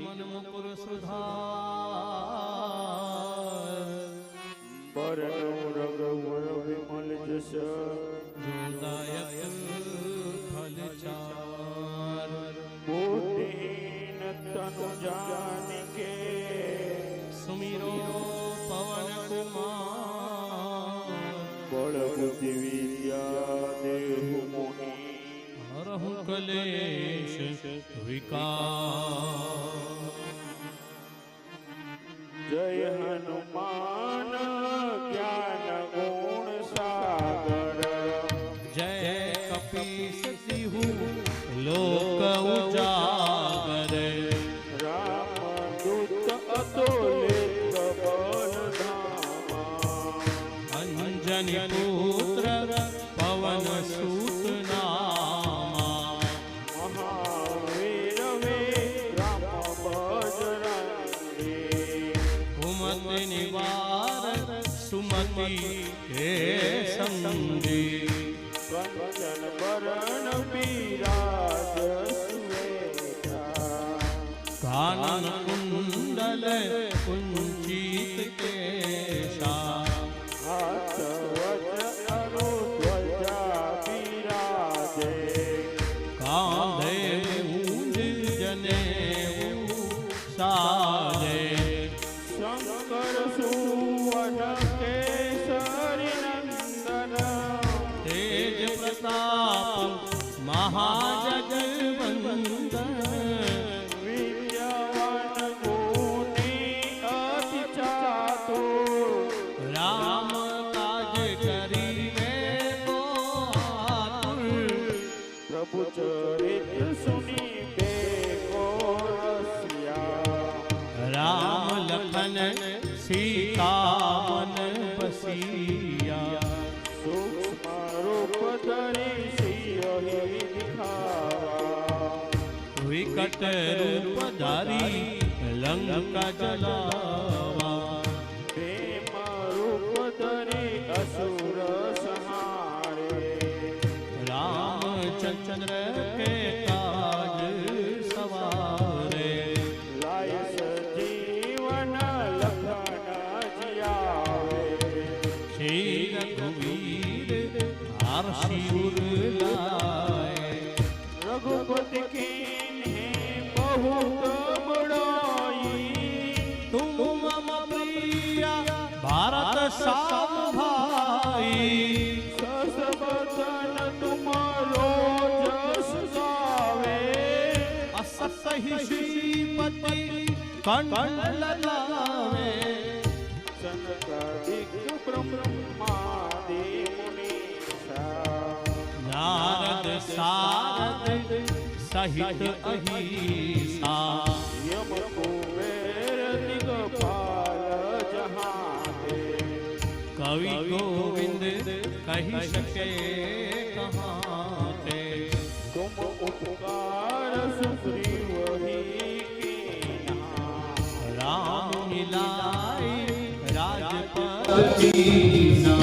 मन मुकुर सुधार बरनु रघुवर विमल जस जोदायक फल चार बूटीन तनु जानिके सुमिरो पवन कुमार बल बुद्धि विद्या देहु मोहि हरहु कलेश विकार जय हनुमान ज्ञान गुण सागर जय कपीस तिहु लोक उजागर रामदूत अतुलित बल धामा अंजनी पुत्र पवन सूत नामा महावीर विक्रम बजरंगी कुमति निवार सुमति के संगी कंचन बरन विराज सुवेता कानन कुंडल कुंचित केशा हाथ वज्र अनु ध्वजा विराजे कांधे मूंज जनेऊ साजे शंकर सुवन केसरी नंदन तेज प्रताप महाजगवंदन विद्यावान गुणी अति चातुर राम काज करिवे को आतुर प्रभु चरित्र सुनिबे को रसिया राम लखन सीता मन बसिया सूक्ष्म रूप धरि सियहि दिखावा विकट रूप धारी लंका जलावा प्रेम रूप धरि असुर संहारे रामचंद्र के काज सवारे लाय सजीवन लखन जियावे श्री रघुवीर हर्षि उर लाए रघुपति कीन्हे बहुत बड़ाई तुम मम प्रिय भारत श्याम भाई सस बदन तुम्हारो जस गावे अस सही श्रीपति कंठ लगावे सनकादिक ब्रह्मादि मुनीसा नारद सारद सहित अहिसा यम कुबेर दिगपाल जहाते कवि गोविंद कही सके कहाँ थे तुम उपकार सुग्रीव ही कीन्हा राम मिलाए राजपति कीन्हा।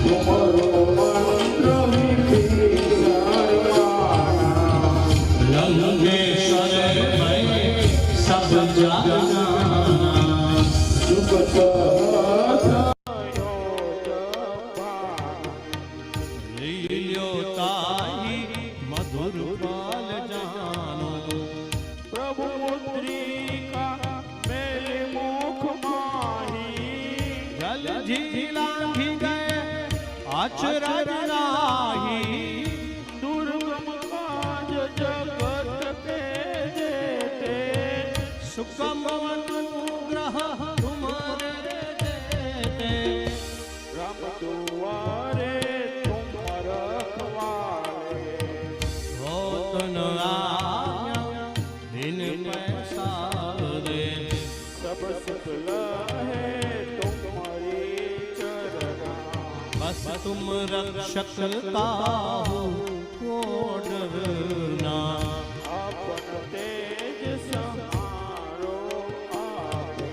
तुमरो मंत्र विभीषण माना लंकेश्वर भय सब जाना जुग सहस्र लील्यो ताहि मधुर बाल जानो प्रभु मुद्रिका मेरे मुख माही जल झीला भी गए अचरज नाही दुर्गम काज जगत के जेते सुगम अनुग्रह तुम्हारे देते राम दुआरे तुम रखवारे होत न आज्ञा बिन पैसारे सब सुख लहे तुम्हारी चरणा बस तुम रक्षक काहू को डरना आपन तेज समारो आपे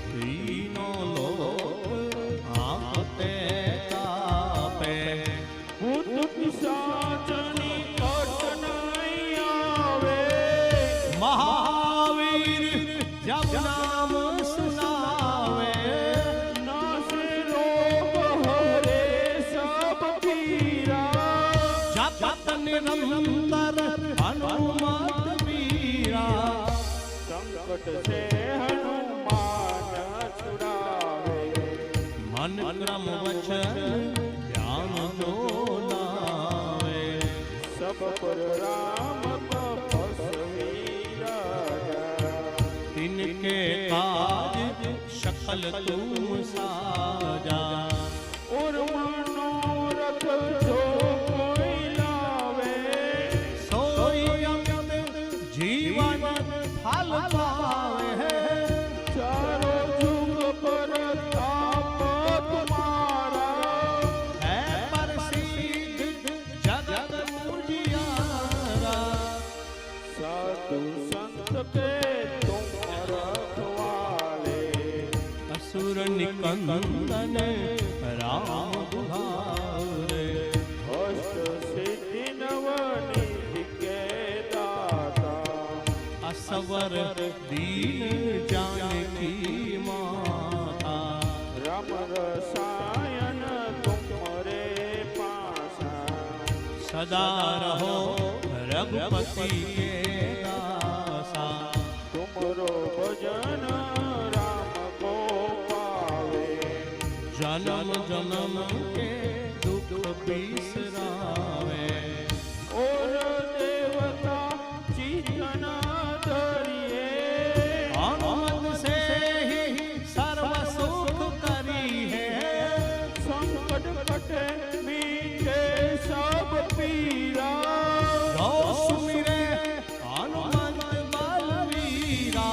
तीनों लोक आपते कापे भूत पिशाचनी कट नहीं आवे महावीर जब नाम सुनावे नासे रोग हरे सब पीरा जपत निरंतर हनुमत वीरा संकट से हनुमान छुड़ावे मन क्रम वचन ध्यान जो लावे सब पर राम तपस्वी राजा तिनके काज सकल तुम साजा और मनोरथ जो कोई लावे सोई अमित जीवन फल पावे चारों जुग पर ताप तुम्हारा है प्रसिद्ध जगत उजियारा साधु संत के तुम रखवाले असुर निकंदन राम दुहारे अष्ट सिद्धि नवनिधि के दाता असवर दीन जानकी माता राम रसायन तुम्हारे पासा सदा रहो रघुपति के दासा तुमरो भजन राम को पावे जन्म जन्म के दुख बिसरावे और देवता चिंतन धरिए हनुमत से ही सर्व सुख करी है संकट कटे मीटे सब पीरा जो सुमिरे हनुमत बलवीरा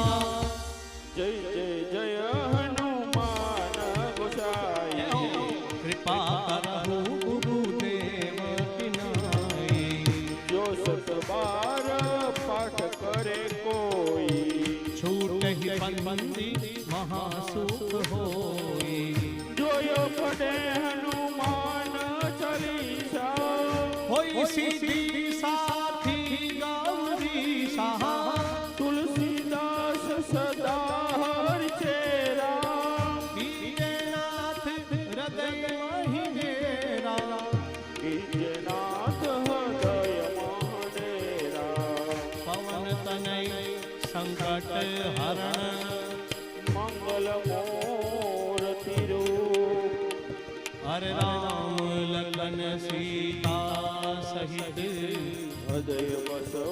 जय जय जय हनुमान गोसाई कृपा करहु गुरुदेव की नाई जो सत बार पाठ करे कोई छूट ही बंदी महासुख होई जो यो पढ़े हनुमान चालीसा होई सीधी साथी गौरी सहा तुलसीदास सदा हर चेरा नाथ हृदय महिमेरा कीजनाथ हृदय महाडेरा पवन तनय संकट हरण मंगल मूर्ति रूप हरे राम लखन सीता सहित हृदय बसो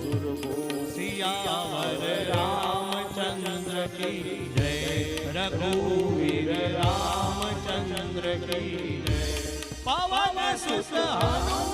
सुरभू सियावर रामचंद्र की जय रघुवीर रामचंद्र की जय पवन सुत हनुमान